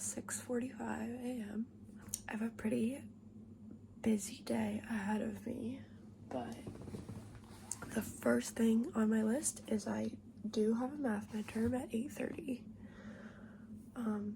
6:45 a.m. I have a pretty busy day ahead of me, but the first thing on my list is I do have a math midterm at 8:30.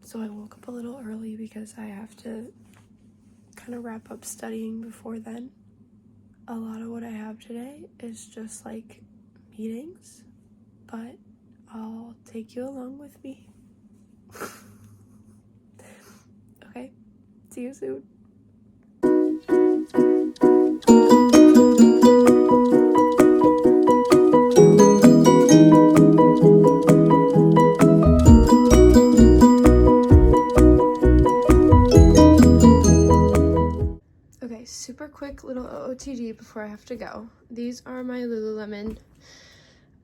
So I woke up a little early because I have to kind of wrap up studying before then. A lot of what I have today is just like meetings, but I'll take you along with me. Okay, see you soon. Okay, super quick little OOTD before I have to go. These are my Lululemon,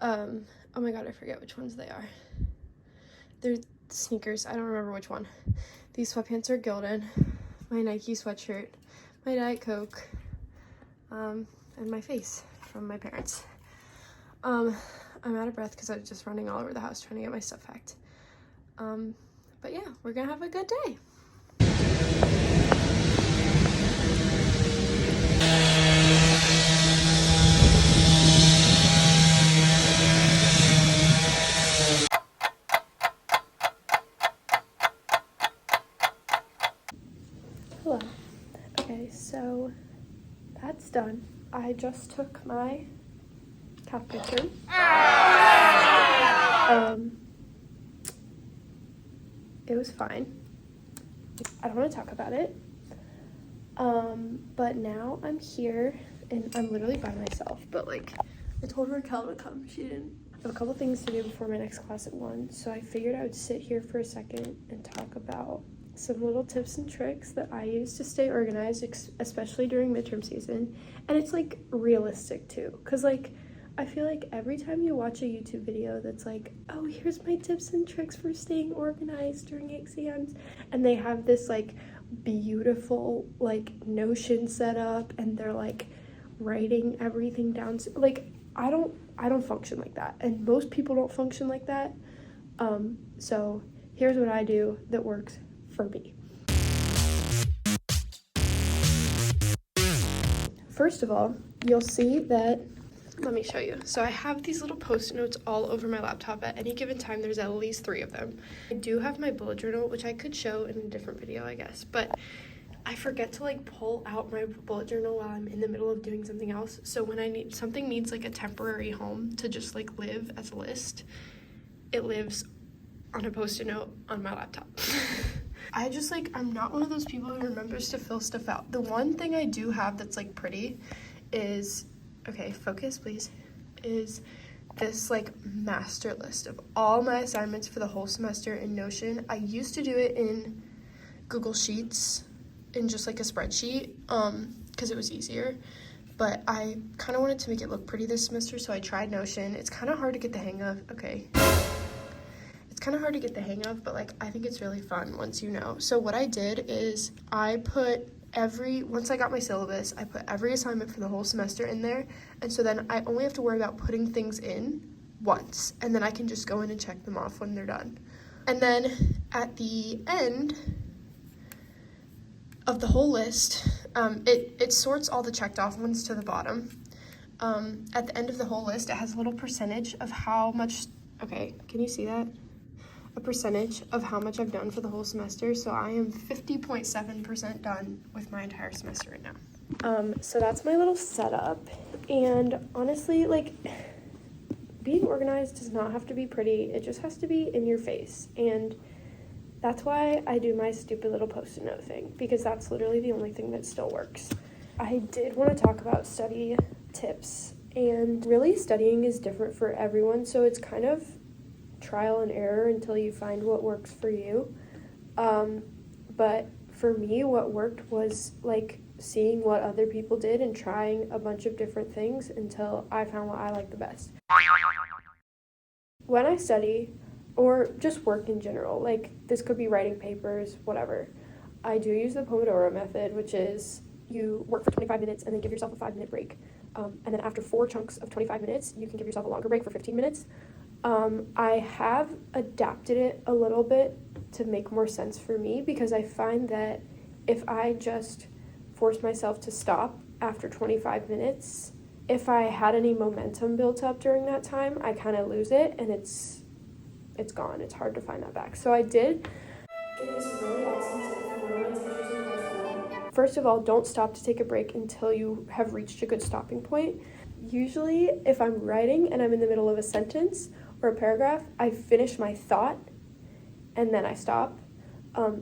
oh my god, I forget which ones they are. They're sneakers, I don't remember which one. These sweatpants are Gildan, my Nike sweatshirt, my Diet Coke, and my face from my parents. I'm out of breath because I was just running all over the house trying to get my stuff packed. But yeah, we're gonna have a good day. Hello. Okay, so that's done. I just took my calf picture. It was fine. I don't want to talk about it. But now I'm here and I'm literally by myself, but like I told Raquel to come. She didn't. I have a couple things to do before my next class at 1, so I figured I would sit here for a second and talk about some little tips and tricks that I use to stay organized, especially during midterm season. And it's like realistic too, because like I feel like every time you watch a YouTube video that's like, oh, here's my tips and tricks for staying organized during exams, and they have this like beautiful like Notion set up and they're like writing everything down, like I don't function like that, and most people don't function like that. So here's what I do that works for me. First of all, you'll see that, let me show you. So I have these little post-it notes all over my laptop. At any given time, there's at least 3 of them. I do have my bullet journal, which I could show in a different video, I guess, but I forget to like pull out my bullet journal while I'm in the middle of doing something else. So when something needs like a temporary home to just like live as a list, it lives on a post-it note on my laptop. I just like, I'm not one of those people who remembers to fill stuff out. The one thing I do have that's like pretty is, okay, focus please, is this like master list of all my assignments for the whole semester in Notion. I used to do it in Google Sheets in just like a spreadsheet because it was easier, but I kind of wanted to make it look pretty this semester, so I tried Notion. It's kind of hard to get the hang of. It's kind of hard to get the hang of, but like I think it's really fun once you know. So what I did is I put once I got my syllabus, I put every assignment for the whole semester in there, and so then I only have to worry about putting things in once, and then I can just go in and check them off when they're done. And then at the end of the whole list, it sorts all the checked off ones to the bottom. At the end of the whole list, it has a little percentage of how much, okay, can you see that? A percentage of how much I've done for the whole semester. So I am 50.7% done with my entire semester right now. So that's my little setup. And honestly, like, being organized does not have to be pretty. It just has to be in your face. And that's why I do my stupid little post-it note thing, because that's literally the only thing that still works. I did want to talk about study tips, and really studying is different for everyone, so it's kind of trial and error until you find what works for you. But for me, what worked was like seeing what other people did and trying a bunch of different things until I found what I like the best. When I study, or just work in general, like this could be writing papers, whatever, I do use the Pomodoro method, which is you work for 25 minutes and then give yourself a 5-minute break. And then after 4 chunks of 25 minutes, you can give yourself a longer break for 15 minutes. I have adapted it a little bit to make more sense for me, because I find that if I just force myself to stop after 25 minutes, if I had any momentum built up during that time, I kind of lose it, and it's gone. It's hard to find that back. So I did get this really awesome tip from one of my teachers in high school. First of all, don't stop to take a break until you have reached a good stopping point. Usually, if I'm writing and I'm in the middle of a sentence or a paragraph, I finish my thought and then I stop.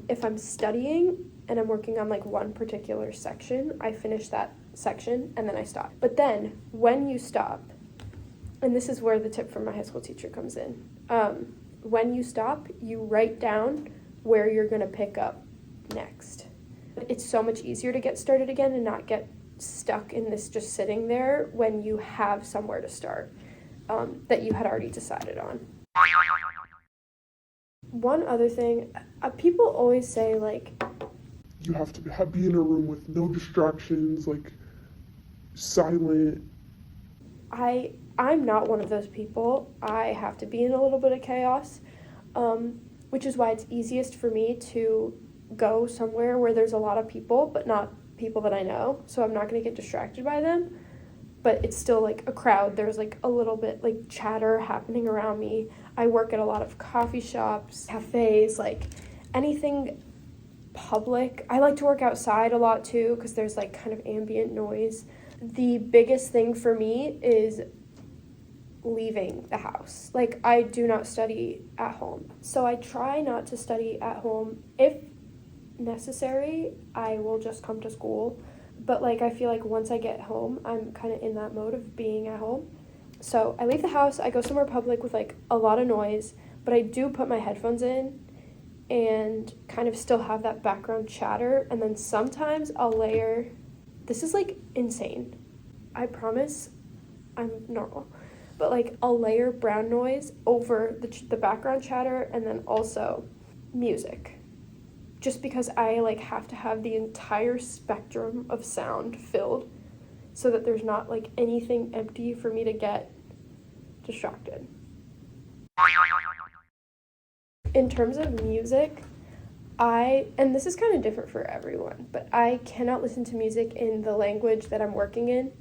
If I'm studying and I'm working on like one particular section, I finish that section and then I stop. But then when you stop, and this is where the tip from my high school teacher comes in, when you stop, you write down where you're going to pick up next. It's so much easier to get started again and not get stuck in this just sitting there when you have somewhere to start that you had already decided on. One other thing, people always say, like, you have to be in a room with no distractions, like silent. I'm not one of those people. I have to be in a little bit of chaos, which is why it's easiest for me to go somewhere where there's a lot of people, but not people that I know, so I'm not going to get distracted by them. But it's still like a crowd. There's like a little bit like chatter happening around me. I work at a lot of coffee shops, cafes, like anything public. I like to work outside a lot too, because there's like kind of ambient noise. The biggest thing for me is leaving the house. Like, I do not study at home, so I try not to study at home. If necessary, I will just come to school, but like I feel like once I get home, I'm kind of in that mode of being at home. So I leave the house, I go somewhere public with like a lot of noise, but I do put my headphones in and kind of still have that background chatter. And then sometimes I'll layer, this is like insane, I promise I'm normal, but like I'll layer brown noise over the background chatter, and then also music, just because I like have to have the entire spectrum of sound filled so that there's not like anything empty for me to get distracted. In terms of music, and this is kind of different for everyone, but I cannot listen to music in the language that I'm working in.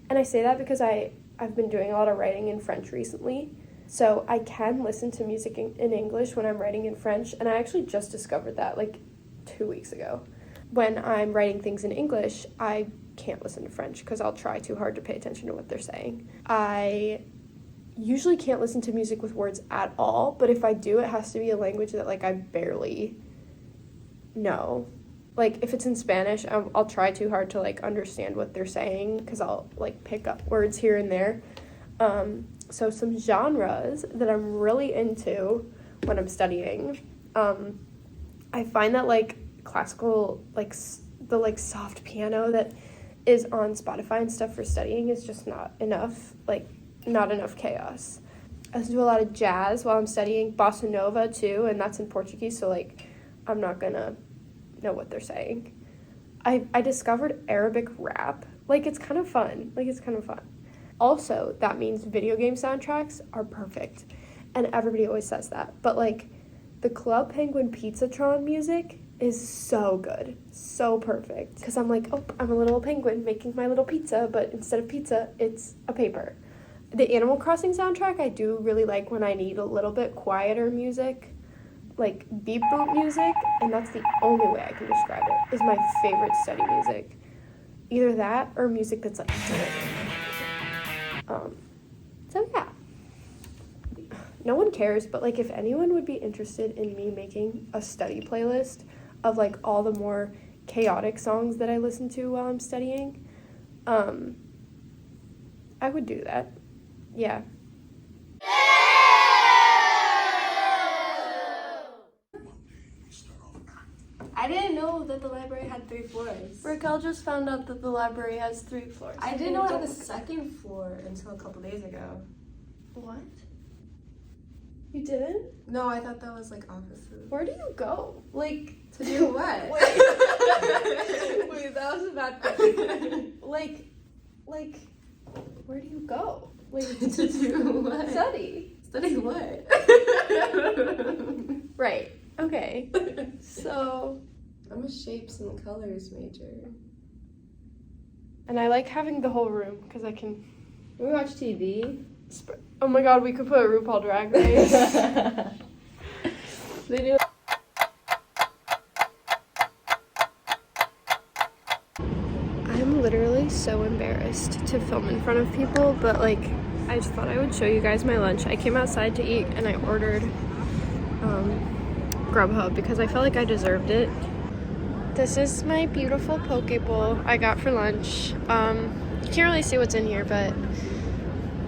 And I say that because I've been doing a lot of writing in French recently, so I can listen to music in English when I'm writing in French, and I actually just discovered that like 2 weeks ago. When I'm writing things in English, I can't listen to French because I'll try too hard to pay attention to what they're saying. I usually can't listen to music with words at all, but if I do, it has to be a language that like I barely know. Like if it's in Spanish, I'll try too hard to like understand what they're saying because I'll like pick up words here and there. So some genres that I'm really into when I'm studying, I find that like classical, like the like soft piano that is on Spotify and stuff for studying is just not enough, like not enough chaos. I listen to a lot of jazz while I'm studying, bossa nova too, and that's in Portuguese, so like I'm not gonna know what they're saying. I discovered Arabic rap. Like it's kind of fun. Also, that means video game soundtracks are perfect, and everybody always says that, but like the Club Penguin Pizzatron music is so good, so perfect, because I'm like, oh, I'm a little penguin making my little pizza, but instead of pizza, it's a paper. The Animal Crossing soundtrack I do really like when I need a little bit quieter music, like beep boop music, and that's the only way I can describe it, is my favorite study music. Either that or music that's like so yeah. No one cares, but like if anyone would be interested in me making a study playlist of like all the more chaotic songs that I listen to while I'm studying, I would do that. Yeah. I didn't know that the library had 3 floors. Raquel just found out that the library has 3 floors. I didn't know it had a 2nd floor until a couple days ago. What? You didn't? No, I thought that was like offices. Where do you go? Like, To do what? Wait, that was a bad question. like, where do you go? Like, To do what? study. Study what? Right. Okay. So. I'm a shapes and colors major. And I like having the whole room because I can. We watch TV. Oh my god, we could put RuPaul Drag Race. They do. I'm literally so embarrassed to film in front of people, but like, I just thought I would show you guys my lunch. I came outside to eat and I ordered Grubhub because I felt like I deserved it. This is my beautiful poke bowl I got for lunch. You can't really see what's in here, but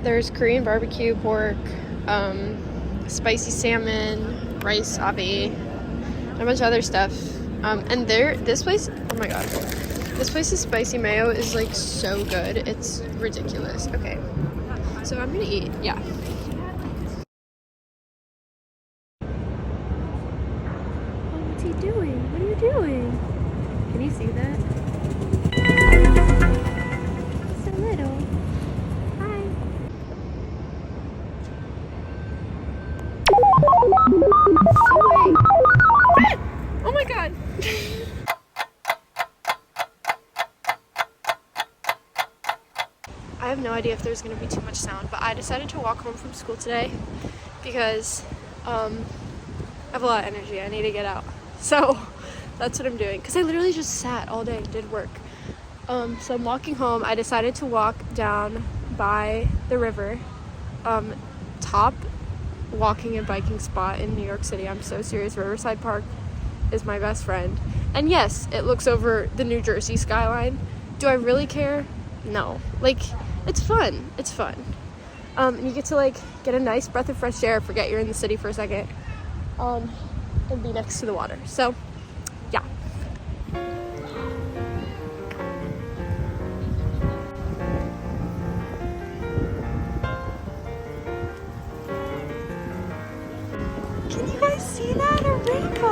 there's Korean barbecue pork, spicy salmon, rice avi, and a bunch of other stuff. And this place, oh my god, this place's spicy mayo is like so good. It's ridiculous. Okay, so I'm gonna eat. Yeah. Oh, what's he doing? What are you doing? Can you see that? So little. Hi. Oh wait. Ah! Oh my god. I have no idea if there's going to be too much sound, but I decided to walk home from school today because I have a lot of energy. I need to get out. So that's what I'm doing because I literally just sat all day and did work. So I'm walking home. I decided to walk down by the river. Top walking and biking spot in New York City. I'm so serious. Riverside Park is my best friend. And yes, it looks over the New Jersey skyline. Do I really care? No. Like, it's fun. It's fun. And you get to like get a nice breath of fresh air, forget you're in the city for a second, and be next to the water. So, yeah. Can you guys see that? A rainbow!